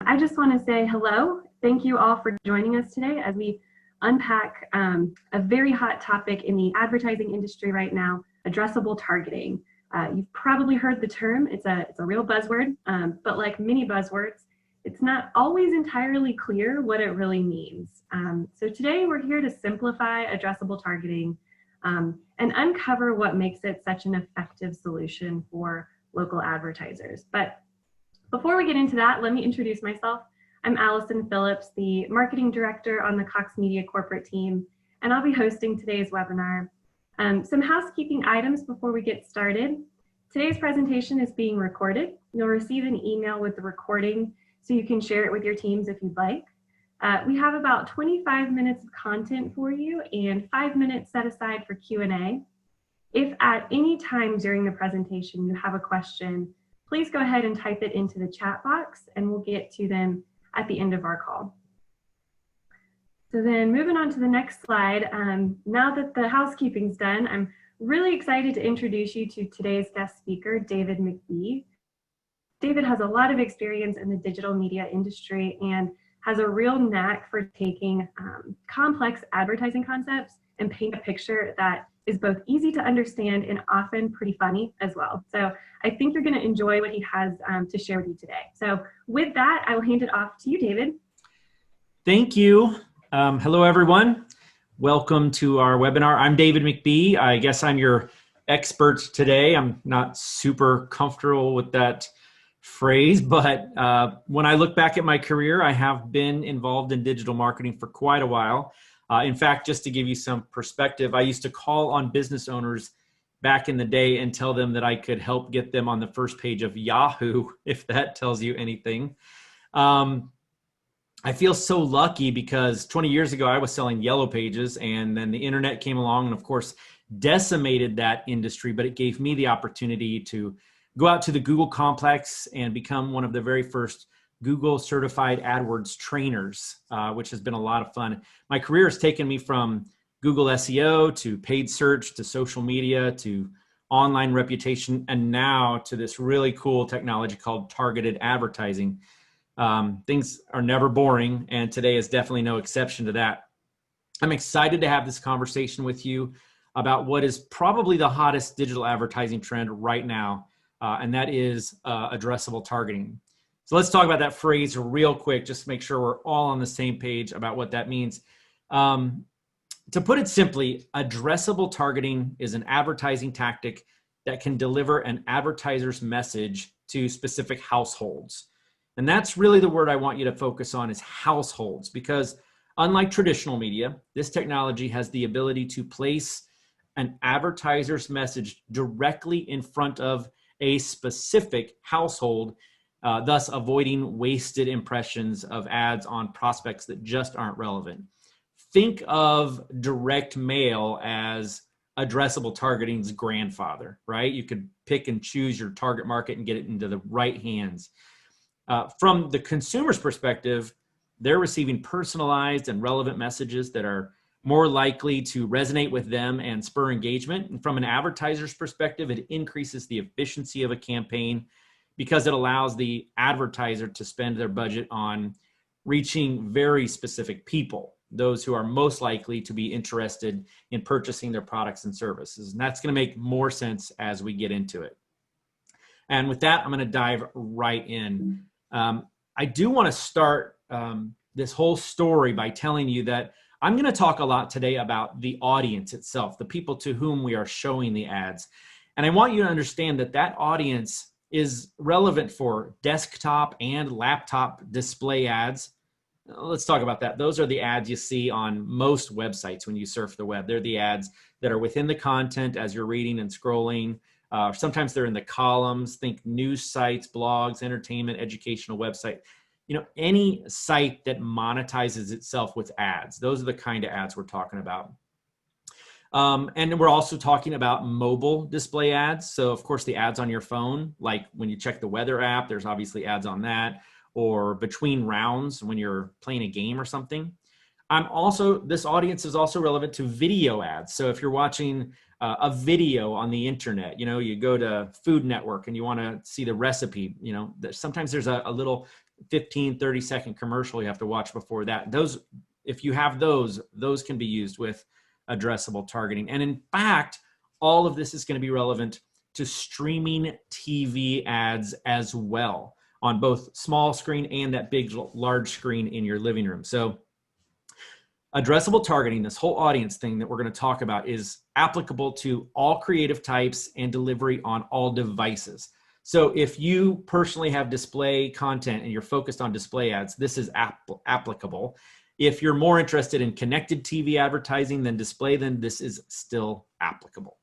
I just want to say hello. Thank you all for joining us today as we unpack a very hot topic in the advertising industry right now, addressable targeting. You've probably heard the term. It's a real buzzword, but like many buzzwords, it's not always entirely clear what it really means. So today we're here to simplify addressable targeting and uncover what makes it such an effective solution for local advertisers. But before we get into that, let me introduce myself. I'm Allison Phillips, the Marketing Director on the Cox Media corporate team, and I'll be hosting today's webinar. Some housekeeping items before we get started. Today's presentation is being recorded. You'll receive an email with the recording so you can share it with your teams if you'd like. We have about 25 minutes of content for you and 5 minutes set aside for Q&A. If at any time during the presentation you have a question, please go ahead and type it into the chat box and we'll get to them at the end of our call. So then moving on to the next slide, now that the housekeeping's done, I'm really excited to introduce you to today's guest speaker, David McBee. David has a lot of experience in the digital media industry and has a real knack for taking complex advertising concepts and paint a picture that is both easy to understand and often pretty funny as well. So I think you're going to enjoy what he has to share with you today. So with that, I will hand it off to you, David. Thank you. Hello, everyone. Welcome to our webinar. I'm David McBee. I guess I'm your expert today. I'm not super comfortable with that phrase, but when I look back at my career, I have been involved in digital marketing for quite a while. In fact, just to give you some perspective, I used to call on business owners back in the day and tell them that I could help get them on the first page of Yahoo, if that tells you anything. I feel so lucky because 20 years ago, I was selling yellow pages and then the internet came along and of course decimated that industry, but it gave me the opportunity to go out to the Google complex and become one of the very first Google certified AdWords trainers, which has been a lot of fun. My career has taken me from Google SEO to paid search to social media to online reputation and now to this really cool technology called targeted advertising. Things are never boring and today is definitely no exception to that. I'm excited to have this conversation with you about what is probably the hottest digital advertising trend right now, and that is addressable targeting. So let's talk about that phrase real quick, just to make sure we're all on the same page about what that means. To put it simply, addressable targeting is an advertising tactic that can deliver an advertiser's message to specific households. And that's really the word I want you to focus on is households, because unlike traditional media, this technology has the ability to place an advertiser's message directly in front of a specific household, thus avoiding wasted impressions of ads on prospects that just aren't relevant. Think of direct mail as addressable targeting's grandfather, right? You could pick and choose your target market and get it into the right hands. From the consumer's perspective, they're receiving personalized and relevant messages that are more likely to resonate with them and spur engagement. And from an advertiser's perspective, it increases the efficiency of a campaign because it allows the advertiser to spend their budget on reaching very specific people, those who are most likely to be interested in purchasing their products and services. And that's going to make more sense as we get into it. And with that, I'm going to dive right in. I do want to start this whole story by telling you that I'm going to talk a lot today about the audience itself, the people to whom we are showing the ads. And I want you to understand that that audience is relevant for desktop and laptop display ads. Let's talk about that. Those are the ads you see on most websites when you surf the web. They're the ads that are within the content as you're reading and scrolling. Sometimes they're in the columns. Think news sites, blogs, entertainment, educational website. You know, any site that monetizes itself with ads. Those are the kind of ads we're talking about. And we're also talking about mobile display ads. So of course the ads on your phone, like when you check the weather app, there's obviously ads on that, or between rounds when you're playing a game or something. This audience is also relevant to video ads. So if you're watching a video on the internet, you go to Food Network and you want to see the recipe, sometimes there's a little 15, 30-second commercial you have to watch before that. Those, if you have those can be used with addressable targeting. And in fact, all of this is going to be relevant to streaming TV ads as well, on both small screen and that big, large screen in your living room. So addressable targeting, this whole audience thing that we're going to talk about, is applicable to all creative types and delivery on all devices. So if you personally have display content and you're focused on display ads, this is applicable. If you're more interested in connected TV advertising than display, then this is still applicable.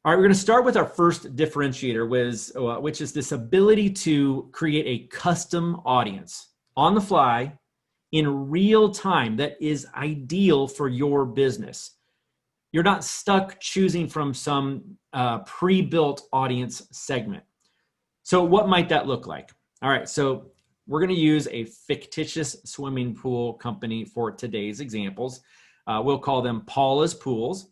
All right, we're going to start with our first differentiator, which is this ability to create a custom audience on the fly in real time that is ideal for your business. You're not stuck choosing from some pre-built audience segment. So what might that look like? All right, so we're going to use a fictitious swimming pool company for today's examples. We'll call them Paula's Pools.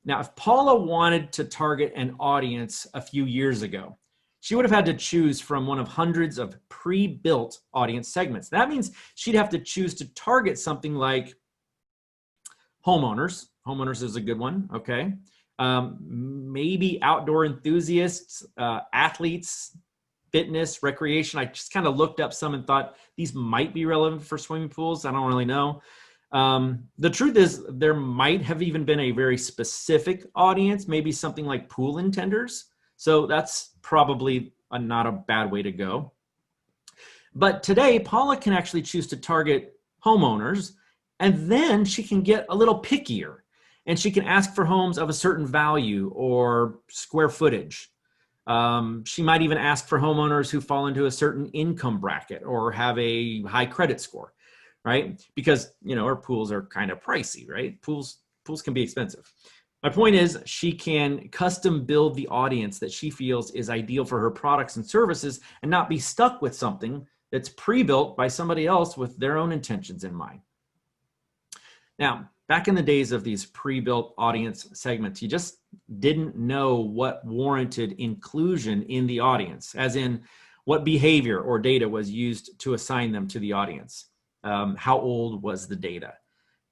Now, if Paula wanted to target an audience a few years ago, she would have had to choose from one of hundreds of pre-built audience segments. That means she'd have to choose to target something like homeowners. Homeowners is a good one, okay? Maybe outdoor enthusiasts, athletes, fitness, recreation. I just kind of looked up some and thought these might be relevant for swimming pools. I don't really know. The truth is, there might have even been a very specific audience, maybe something like pool intenders. So that's probably not a bad way to go. But today, Paula can actually choose to target homeowners, and then she can get a little pickier, and she can ask for homes of a certain value or square footage. She might even ask for homeowners who fall into a certain income bracket or have a high credit score, right? Because, our pools are kind of pricey, right? Pools can be expensive. My point is, she can custom build the audience that she feels is ideal for her products and services and not be stuck with something that's pre-built by somebody else with their own intentions in mind. Now, back in the days of these pre-built audience segments, you just didn't know what warranted inclusion in the audience, as in what behavior or data was used to assign them to the audience. How old was the data?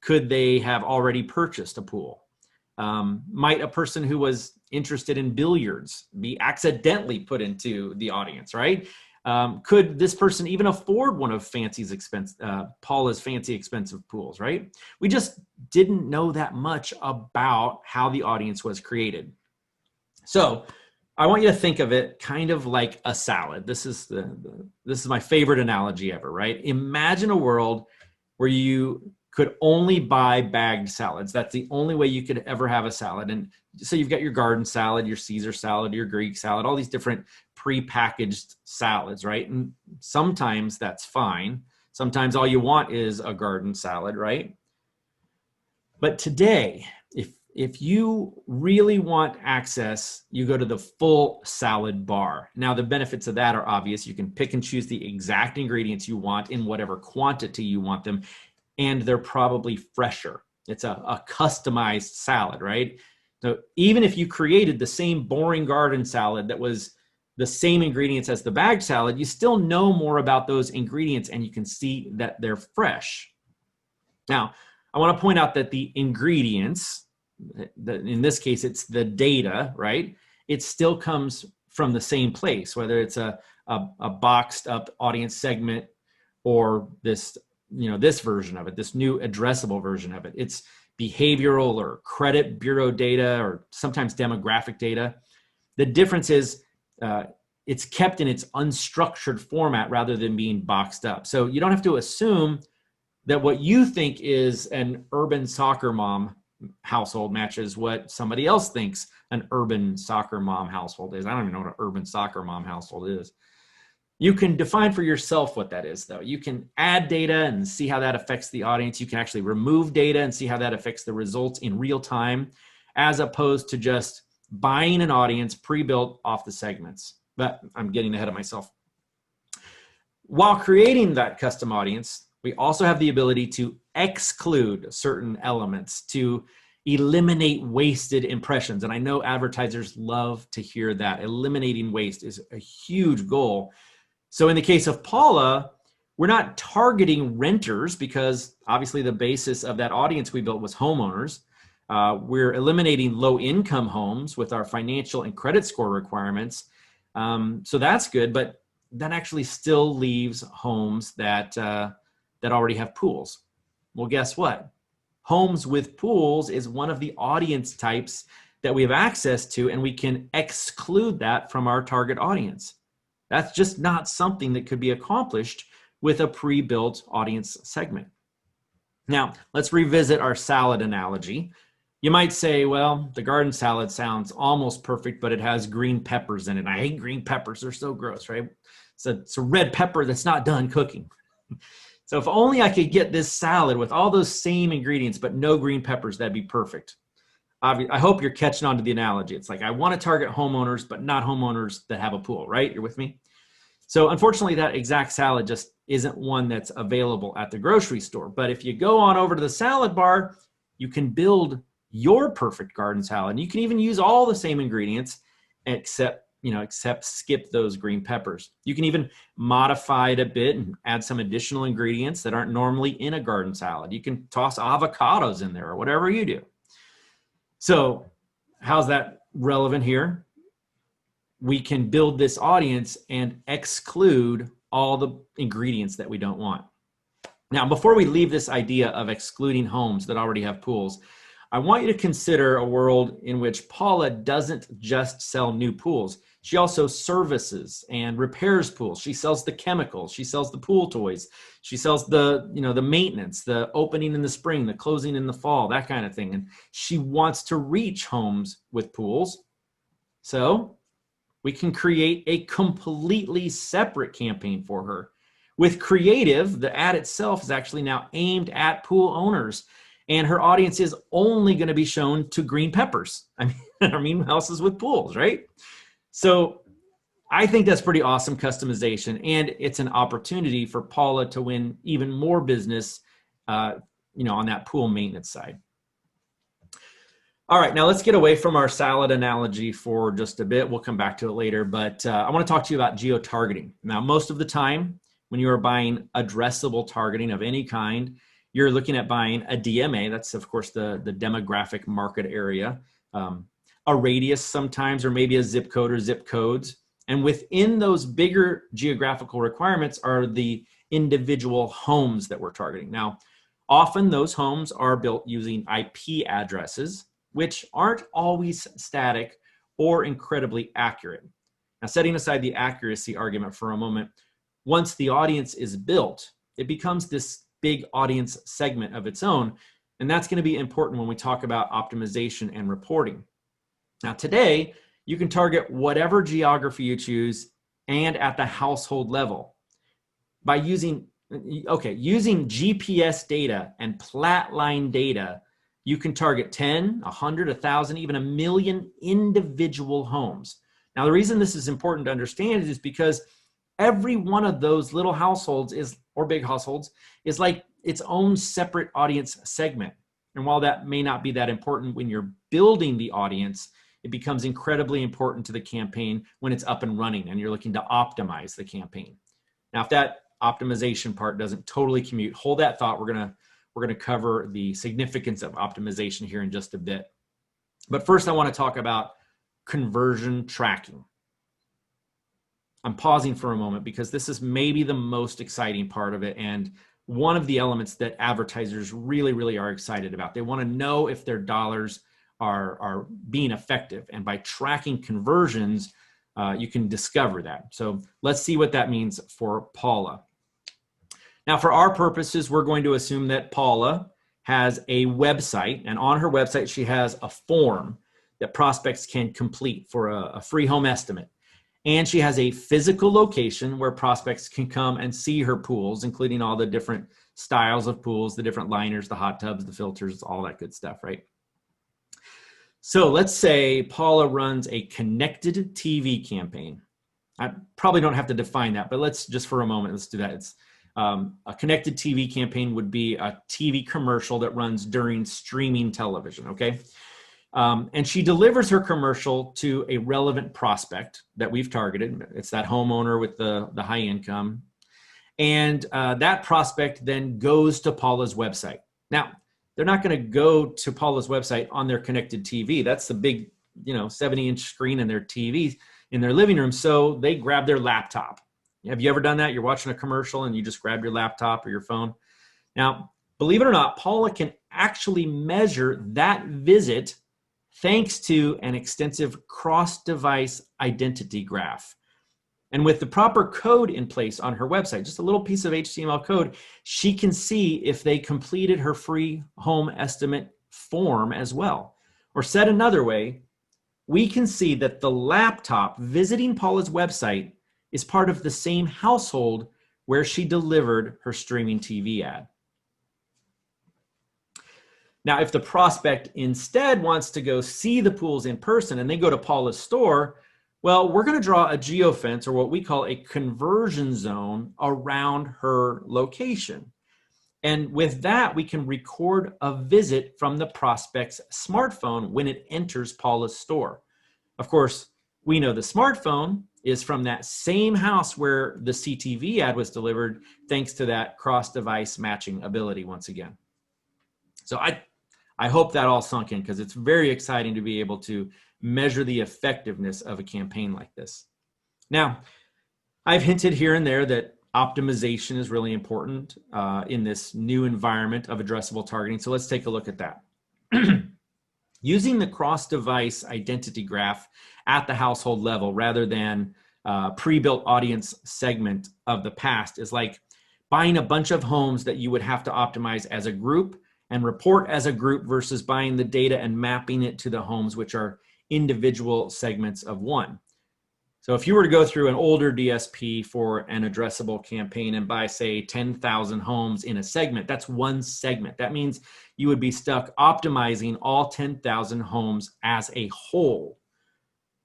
Could they have already purchased a pool? Might a person who was interested in billiards be accidentally put into the audience, right? Could this person even afford one of Paula's fancy expensive pools, right? We just didn't know that much about how the audience was created. So I want you to think of it kind of like a salad. This is my favorite analogy ever, right? Imagine a world where you could only buy bagged salads. That's the only way you could ever have a salad. And so you've got your garden salad, your Caesar salad, your Greek salad, all these different pre-packaged salads, right? And sometimes that's fine. Sometimes all you want is a garden salad, right? But today, if you really want access, you go to the full salad bar. Now, the benefits of that are obvious. You can pick and choose the exact ingredients you want in whatever quantity you want them, and they're probably fresher. It's a customized salad, right? So even if you created the same boring garden salad that was the same ingredients as the bagged salad, you still know more about those ingredients and you can see that they're fresh. Now, I want to point out that the ingredients, in this case, it's the data, right? It still comes from the same place, whether it's a boxed up audience segment or this version of it, this new addressable version of it. It's behavioral or credit bureau data or sometimes demographic data. The difference is it's kept in its unstructured format rather than being boxed up. So you don't have to assume that what you think is an urban soccer mom household matches what somebody else thinks an urban soccer mom household is. I don't even know what an urban soccer mom household is. You can define for yourself what that is, though. You can add data and see how that affects the audience. You can actually remove data and see how that affects the results in real time, as opposed to just buying an audience pre-built off the segments. But I'm getting ahead of myself. While creating that custom audience, we also have the ability to exclude certain elements, to eliminate wasted impressions. And I know advertisers love to hear that. Eliminating waste is a huge goal. So in the case of Paula, we're not targeting renters because obviously the basis of that audience we built was homeowners. We're eliminating low-income homes with our financial and credit score requirements. So that's good, but that actually still leaves homes that already have pools. Well, guess what? Homes with pools is one of the audience types that we have access to, and we can exclude that from our target audience. That's just not something that could be accomplished with a pre-built audience segment. Now, let's revisit our salad analogy. You might say, well, the garden salad sounds almost perfect, but it has green peppers in it. I hate green peppers. They're so gross, right? It's a red pepper that's not done cooking. So if only I could get this salad with all those same ingredients, but no green peppers, that'd be perfect. I hope you're catching on to the analogy. It's like, I want to target homeowners, but not homeowners that have a pool, right? You're with me? So unfortunately, that exact salad just isn't one that's available at the grocery store. But if you go on over to the salad bar, you can build your perfect garden salad. And you can even use all the same ingredients, except skip those green peppers. You can even modify it a bit and add some additional ingredients that aren't normally in a garden salad. You can toss avocados in there or whatever you do. So how's that relevant here? We can build this audience and exclude all the ingredients that we don't want. Now, before we leave this idea of excluding homes that already have pools, I want you to consider a world in which Paula doesn't just sell new pools. She also services and repairs pools. She sells the chemicals. She sells the pool toys. She sells the maintenance, the opening in the spring, the closing in the fall, that kind of thing. And she wants to reach homes with pools. So we can create a completely separate campaign for her. With creative, the ad itself is actually now aimed at pool owners, and her audience is only going to be shown to green peppers. I mean houses with pools, right? So I think that's pretty awesome customization, and it's an opportunity for Paula to win even more business, on that pool maintenance side. All right, now let's get away from our salad analogy for just a bit. We'll come back to it later, but I want to talk to you about geo targeting. Now, most of the time when you are buying addressable targeting of any kind, you're looking at buying a DMA. That's, of course, the demographic market area, a radius sometimes, or maybe a zip code or zip codes. And within those bigger geographical requirements are the individual homes that we're targeting. Now, often those homes are built using IP addresses, which aren't always static or incredibly accurate. Now, setting aside the accuracy argument for a moment, once the audience is built, it becomes this big audience segment of its own, and that's going to be important when we talk about optimization and reporting. Now, today, you can target whatever geography you choose and at the household level. By using GPS data and plat line data, you can target 10, 100, 1,000, even 1 million individual homes. Now, the reason this is important to understand is because every one of those little households or big households is like its own separate audience segment. And while that may not be that important when you're building the audience, it becomes incredibly important to the campaign when it's up and running and you're looking to optimize the campaign. Now, if that optimization part doesn't totally commute, hold that thought. We're gonna cover the significance of optimization here in just a bit. But first, I want to talk about conversion tracking. I'm pausing for a moment because this is maybe the most exciting part of it and one of the elements that advertisers really, really are excited about. They want to know if their dollars are being effective. And by tracking conversions, you can discover that. So let's see what that means for Paula. Now, for our purposes, we're going to assume that Paula has a website, and on her website, she has a form that prospects can complete for a free home estimate. And she has a physical location where prospects can come and see her pools, including all the different styles of pools, the different liners, the hot tubs, the filters, all that good stuff, right? So let's say Paula runs a connected TV campaign. I probably don't have to define that, but let's just for a moment, let's do that. It's a connected TV campaign would be a TV commercial that runs during streaming television, okay? And she delivers her commercial to a relevant prospect that we've targeted. It's that homeowner with the high income. And that prospect then goes to Paula's website. Now, they're not going to go to Paula's website on their connected TV. That's the big, 70-inch screen in their TV in their living room. So they grab their laptop. Have you ever done that? You're watching a commercial and you just grab your laptop or your phone. Now, believe it or not, Paula can actually measure that visit thanks to an extensive cross-device identity graph. And with the proper code in place on her website, just a little piece of HTML code, she can see if they completed her free home estimate form as well. Or said another way, we can see that the laptop visiting Paula's website is part of the same household where she delivered her streaming TV ad. Now, if the prospect instead wants to go see the pools in person and they go to Paula's store, well, we're going to draw a geofence, or what we call a conversion zone, around her location. And with that, we can record a visit from the prospect's smartphone when it enters Paula's store. Of course, we know the smartphone is from that same house where the CTV ad was delivered, thanks to that cross-device matching ability once again. So I hope that all sunk in, because it's very exciting to be able to measure the effectiveness of a campaign like this. Now, I've hinted here and there that optimization is really important in this new environment of addressable targeting. So let's take a look at that. Using the cross-device identity graph at the household level rather than pre-built audience segment of the past is like buying a bunch of homes that you would have to optimize as a group and report as a group versus buying the data and mapping it to the homes, which are individual segments of one. So if you were to go through an older DSP for an addressable campaign and buy, say, 10,000 homes in a segment, that's one segment. That means you would be stuck optimizing all 10,000 homes as a whole.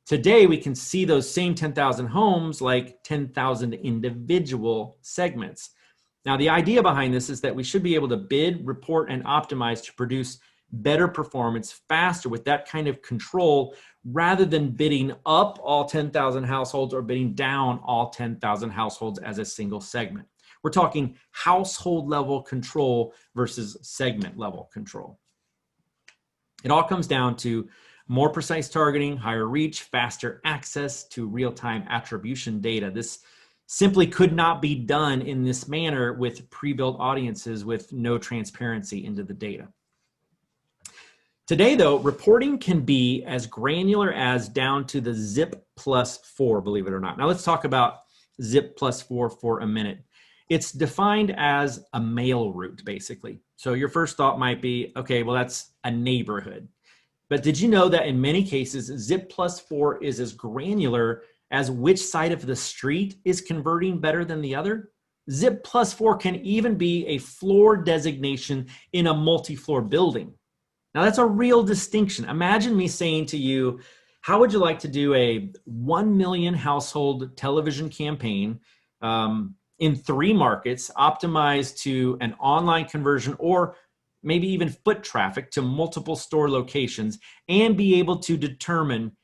Today, we can see those same 10,000 homes like 10,000 individual segments. Now, the idea behind this is that we should be able to bid, report, and optimize to produce better performance faster with that kind of control, rather than bidding up all 10,000 households or bidding down all 10,000 households as a single segment. We're talking household level control versus segment level control. It all comes down to more precise targeting, higher reach, faster access to real-time attribution data. This simply could not be done in this manner with pre-built audiences with no transparency into the data. Today, though, reporting can be as granular as down to the zip +4, believe it or not. Now let's talk about zip +4 for a minute. It's defined as a mail route, basically. So your first thought might be, okay, well, that's a neighborhood. But did you know that in many cases, zip +4 is as granular as which side of the street is converting better than the other? Zip +4 can even be a floor designation in a multi-floor building. Now that's a real distinction. Imagine me saying to you, how would you like to do a 1 million household television campaign in 3 markets, optimized to an online conversion or maybe even foot traffic to multiple store locations, and be able to determine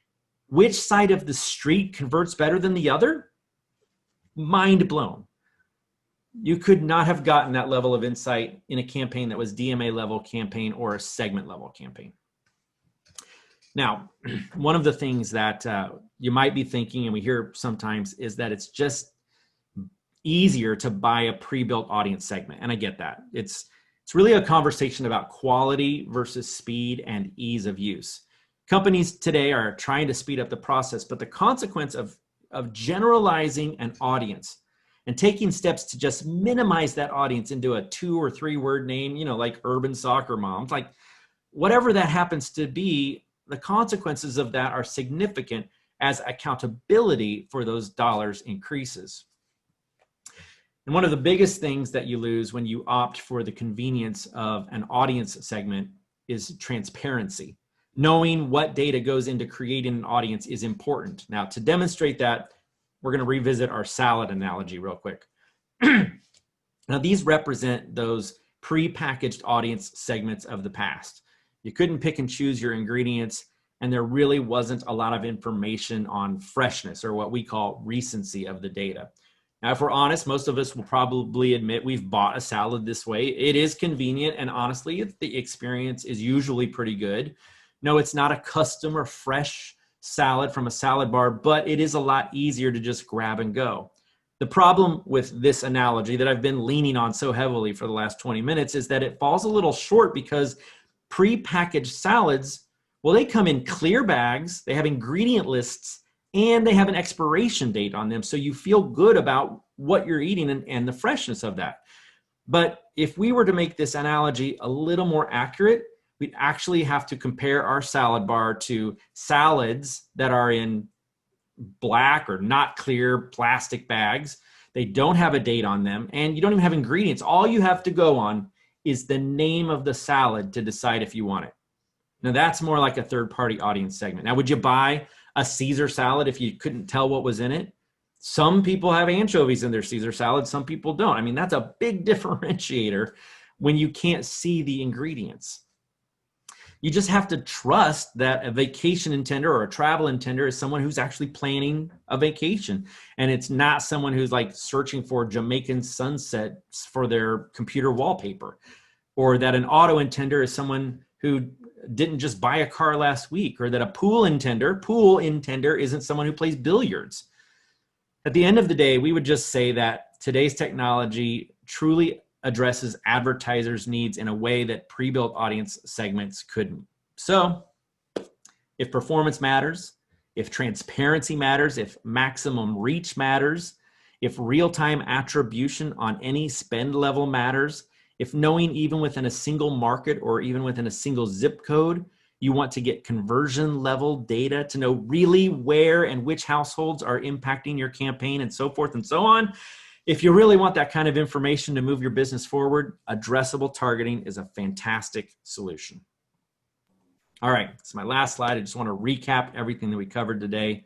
which side of the street converts better than the other? Mind blown. You could not have gotten that level of insight in a campaign that was DMA level campaign or a segment level campaign. Now, one of the things that you might be thinking, and we hear sometimes, is that it's just easier to buy a pre-built audience segment. And I get that. It's really a conversation about quality versus speed and ease of use. Companies today are trying to speed up the process, but the consequence of generalizing an audience and taking steps to just minimize that audience into a 2 or 3 word name, like urban soccer moms, like whatever that happens to be, the consequences of that are significant as accountability for those dollars increases. And one of the biggest things that you lose when you opt for the convenience of an audience segment is transparency. Knowing what data goes into creating an audience is important. Now, to demonstrate that, we're going to revisit our salad analogy real quick. Now, these represent those pre-packaged audience segments of the past. You couldn't pick and choose your ingredients, and there really wasn't a lot of information on freshness, or what we call recency of the data. Now, if we're honest, most of us will probably admit we've bought a salad this way. It is convenient, and honestly, the experience is usually pretty good. No, it's not a custom or fresh salad from a salad bar, but it is a lot easier to just grab and go. The problem with this analogy that I've been leaning on so heavily for the last 20 minutes is that it falls a little short, because pre-packaged salads, well, they come in clear bags, they have ingredient lists, and they have an expiration date on them. So you feel good about what you're eating and the freshness of that. But if we were to make this analogy a little more accurate, we'd actually have to compare our salad bar to salads that are in black or not clear plastic bags. They don't have a date on them, and you don't even have ingredients. All you have to go on is the name of the salad to decide if you want it. Now, that's more like a third-party audience segment. Now, would you buy a Caesar salad if you couldn't tell what was in it? Some people have anchovies in their Caesar salad, some people don't. I mean, that's a big differentiator when you can't see the ingredients. You just have to trust that a vacation intender or a travel intender is someone who's actually planning a vacation, and it's not someone who's like searching for Jamaican sunsets for their computer wallpaper, or that an auto intender is someone who didn't just buy a car last week, or that a pool intender isn't someone who plays billiards. At the end of the day, we would just say that today's technology truly addresses advertisers' needs in a way that pre-built audience segments couldn't. So if performance matters, if transparency matters, if maximum reach matters, if real-time attribution on any spend level matters, if knowing even within a single market or even within a single zip code, you want to get conversion level data to know really where and which households are impacting your campaign, and so forth and so on. If you really want that kind of information to move your business forward, addressable targeting is a fantastic solution. All right, it's my last slide. I just want to recap everything that we covered today.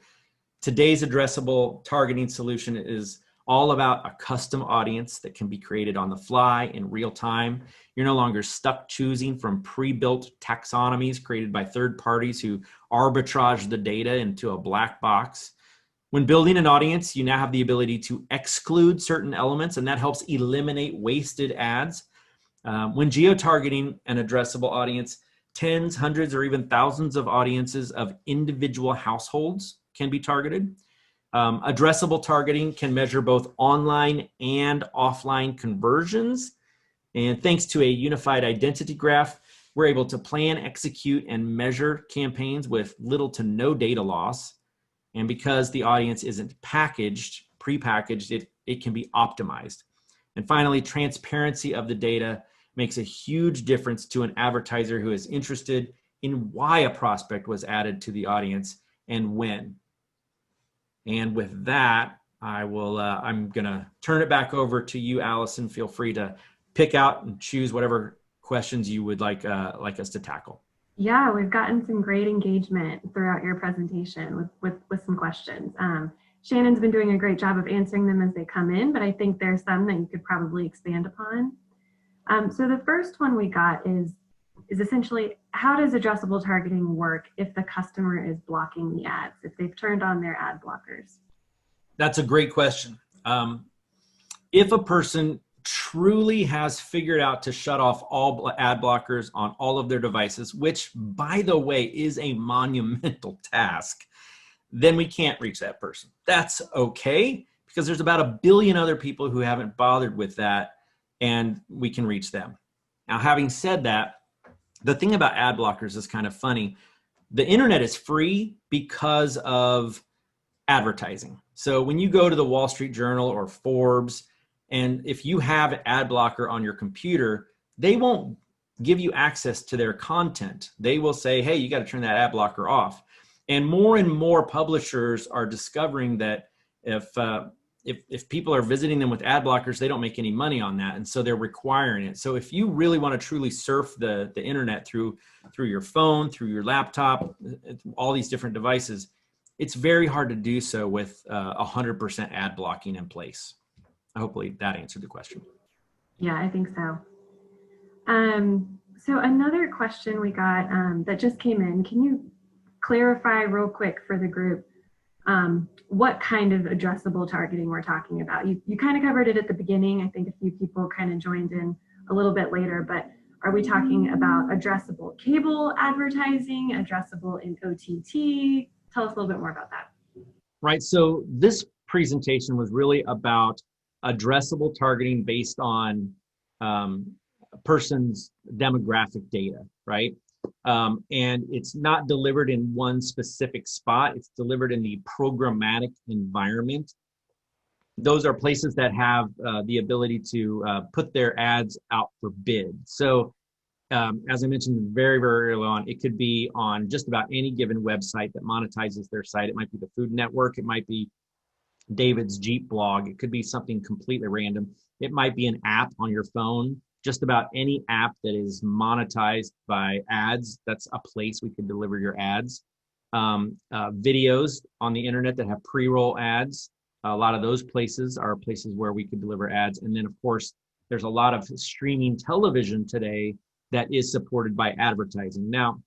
Today's addressable targeting solution is all about a custom audience that can be created on the fly in real time. You're no longer stuck choosing from pre-built taxonomies created by third parties who arbitrage the data into a black box. When building an audience, you now have the ability to exclude certain elements, and that helps eliminate wasted ads. When geo-targeting an addressable audience, tens, hundreds, or even thousands of audiences of individual households can be targeted. Addressable targeting can measure both online and offline conversions. And thanks to a unified identity graph, we're able to plan, execute, and measure campaigns with little to no data loss. And because the audience isn't prepackaged, it can be optimized. And finally, transparency of the data makes a huge difference to an advertiser who is interested in why a prospect was added to the audience and when. And with that, I'm gonna turn it back over to you, Allison. Feel free to pick out and choose whatever questions you would like us to tackle. Yeah, we've gotten some great engagement throughout your presentation with some questions. Shannon's been doing a great job of answering them as they come in, but I think there's some that you could probably expand upon. So the first one we got is essentially, how does addressable targeting work if the customer is blocking the ads, if they've turned on their ad blockers? That's a great question. If a person truly has figured out to shut off all ad blockers on all of their devices, which, by the way, is a monumental task, then we can't reach that person. That's okay, because there's about 1 billion other people who haven't bothered with that, and we can reach them. Now, having said that, the thing about ad blockers is kind of funny. The internet is free because of advertising. So when you go to the Wall Street Journal or Forbes, and if you have an ad blocker on your computer, they won't give you access to their content. They will say, hey, you got to turn that ad blocker off. And more publishers are discovering that if people are visiting them with ad blockers, they don't make any money on that. And so they're requiring it. So if you really want to truly surf the internet through your phone, through your laptop, all these different devices, it's very hard to do so with 100% ad blocking in place. Hopefully that answered the question. Yeah, I think so. So another question we got that just came in, can you clarify real quick for the group what kind of addressable targeting we're talking about? You kind of covered it at the beginning. I think a few people kind of joined in a little bit later, but are we talking about addressable cable advertising, addressable in OTT? Tell us a little bit more about that. Right. So this presentation was really about addressable targeting based on a person's demographic data, right? And it's not delivered in one specific spot. It's delivered in the programmatic environment. Those are places that have the ability to put their ads out for bid. So as I mentioned very, very early on, it could be on just about any given website that monetizes their site. It might be the Food Network. It might be David's Jeep blog. It could be something completely random. It might be an app on your phone. Just about any app that is monetized by ads, that's a place we could deliver your ads. Videos on the internet that have pre-roll ads. A lot of those places are places where we could deliver ads. And then, of course, there's a lot of streaming television today that is supported by advertising. Now,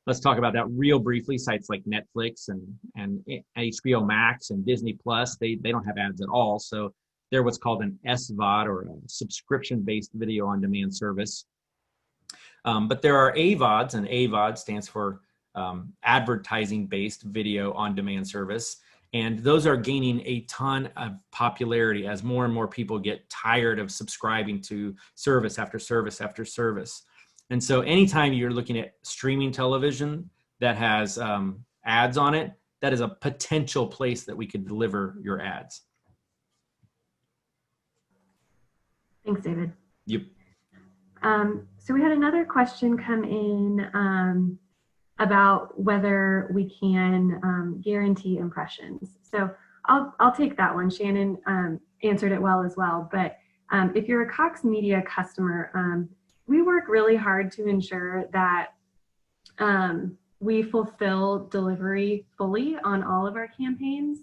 let's talk about that real briefly. Sites like Netflix and HBO Max and Disney Plus, they don't have ads at all. So they're what's called an SVOD, or a subscription-based video on demand service. But there are AVODs, and AVOD stands for advertising-based video on demand service. And those are gaining a ton of popularity as more and more people get tired of subscribing to service after service after service. And so anytime you're looking at streaming television that has ads on it, that is a potential place that we could deliver your ads. Thanks, David. Yep. So we had another question come in about whether we can guarantee impressions. So I'll take that one. Shannon answered it well as well. But if you're a Cox Media customer, we work really hard to ensure that we fulfill delivery fully on all of our campaigns.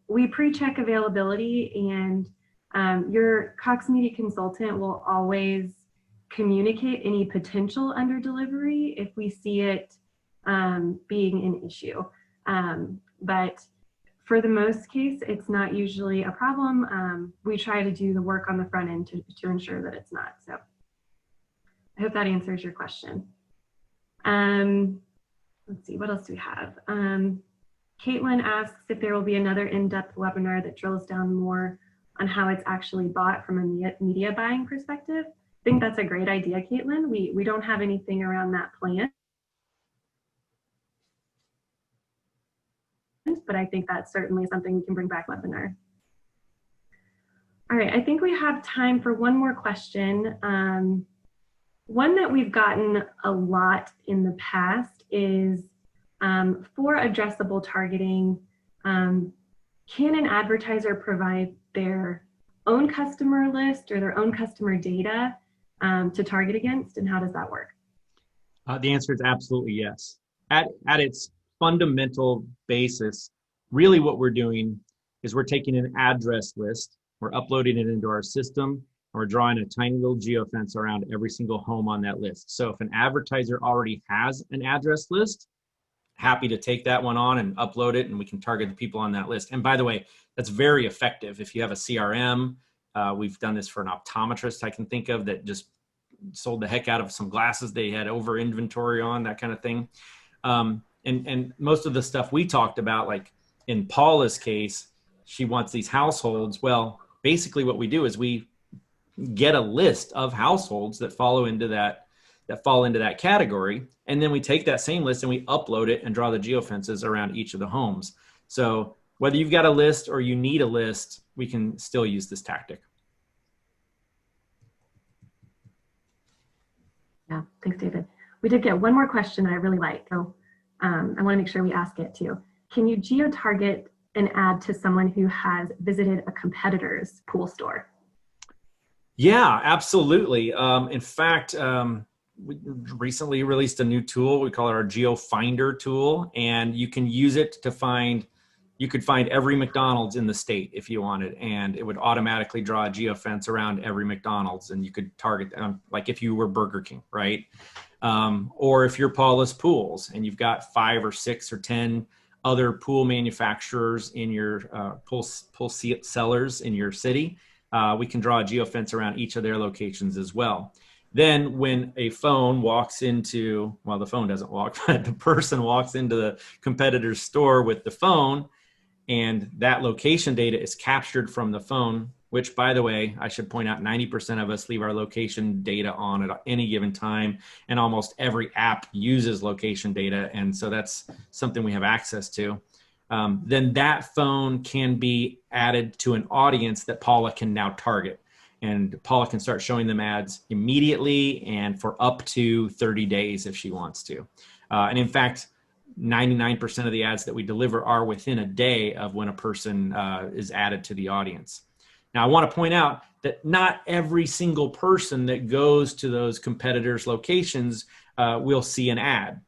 We pre-check availability, and your Cox Media consultant will always communicate any potential under delivery if we see it being an issue. But for the most case, it's not usually a problem. We try to do the work on the front end to ensure that it's not. So I hope that answers your question. Let's see, what else do we have? Caitlin asks if there will be another in-depth webinar that drills down more on how it's actually bought from a media buying perspective. I think that's a great idea, Caitlin. We don't have anything around that plan, but I think that's certainly something we can bring back webinar. All right, I think we have time for one more question. One that we've gotten a lot in the past is for addressable targeting, can an advertiser provide their own customer list or their own customer data to target against, and how does that work? The answer is absolutely yes. At its fundamental basis, really what we're doing is we're taking an address list, we're uploading it into our system, and we're drawing a tiny little geofence around every single home on that list. So if an advertiser already has an address list, happy to take that one on and upload it, and we can target the people on that list. And by the way, that's very effective. If you have a CRM, we've done this for an optometrist I can think of that just sold the heck out of some glasses they had over inventory on, that kind of thing. And most of the stuff we talked about, like in Paula's case, she wants these households. Well, basically what we do is we get a list of households that fall into that category. And then we take that same list and we upload it and draw the geofences around each of the homes. So whether you've got a list or you need a list, we can still use this tactic. Yeah, thanks, David. We did get one more question I really like, so I want to make sure we ask it too. Can you geo-target an ad to someone who has visited a competitor's pool store? Yeah, absolutely. In fact, we recently released a new tool. We call it our Geo Finder tool, and you can use it to find, you could find every McDonald's in the state if you wanted, and it would automatically draw a geofence around every McDonald's, and you could target them, like if you were Burger King, right? Or if you're Paula's Pools and you've got 5 or 6 or 10 other pool manufacturers in your pool sellers in your city, we can draw a geofence around each of their locations as well. Then when a phone walks into, well, the phone doesn't walk, but the person walks into the competitor's store with the phone, and that location data is captured from the phone, which, by the way, I should point out 90% of us leave our location data on at any given time, and almost every app uses location data, and so that's something we have access to. Then that phone can be added to an audience that Paula can now target. And Paula can start showing them ads immediately and for up to 30 days if she wants to. And in fact, 99% of the ads that we deliver are within a day of when a person is added to the audience. Now, I want to point out that not every single person that goes to those competitors' locations will see an ad.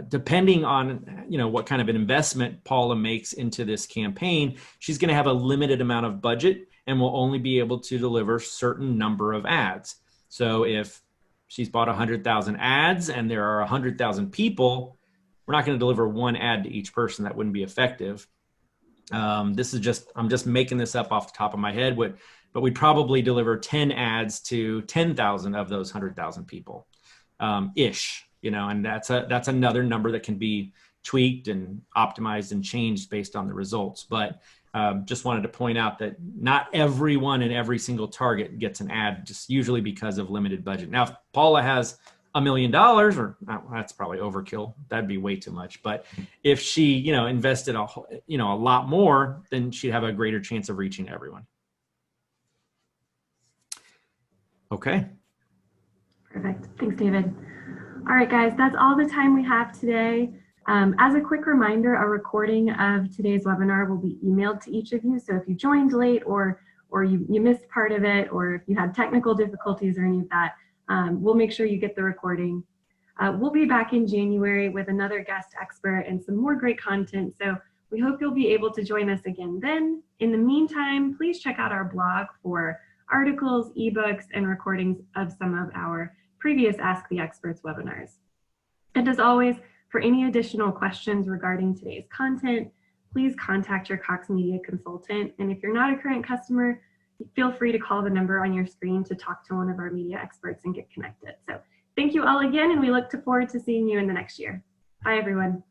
Depending on what kind of an investment Paula makes into this campaign, she's going to have a limited amount of budget and will only be able to deliver certain number of ads. So if she's bought 100,000 ads and there are 100,000 people, we're not going to deliver one ad to each person. That wouldn't be effective. This is just, I'm just making this up off the top of my head, but we probably deliver 10 ads to 10,000 of those 100,000 people, ish, and that's another number that can be tweaked and optimized and changed based on the results. But just wanted to point out that not everyone in every single target gets an ad, just usually because of limited budget. Now, if Paula has $1 million, or that's probably overkill, that'd be way too much. But if she, invested a lot more, then she'd have a greater chance of reaching everyone. Okay. Perfect. Thanks, David. All right, guys, that's all the time we have today. As a quick reminder, a recording of today's webinar will be emailed to each of you. So if you joined late or you missed part of it, or if you had technical difficulties or any of that, we'll make sure you get the recording. We'll be back in January with another guest expert and some more great content. So we hope you'll be able to join us again then. In the meantime, please check out our blog for articles, ebooks, and recordings of some of our previous Ask the Experts webinars. And as always, for any additional questions regarding today's content, please contact your Cox Media consultant. And if you're not a current customer, feel free to call the number on your screen to talk to one of our media experts and get connected. So thank you all again, and we look forward to seeing you in the next year. Bye, everyone.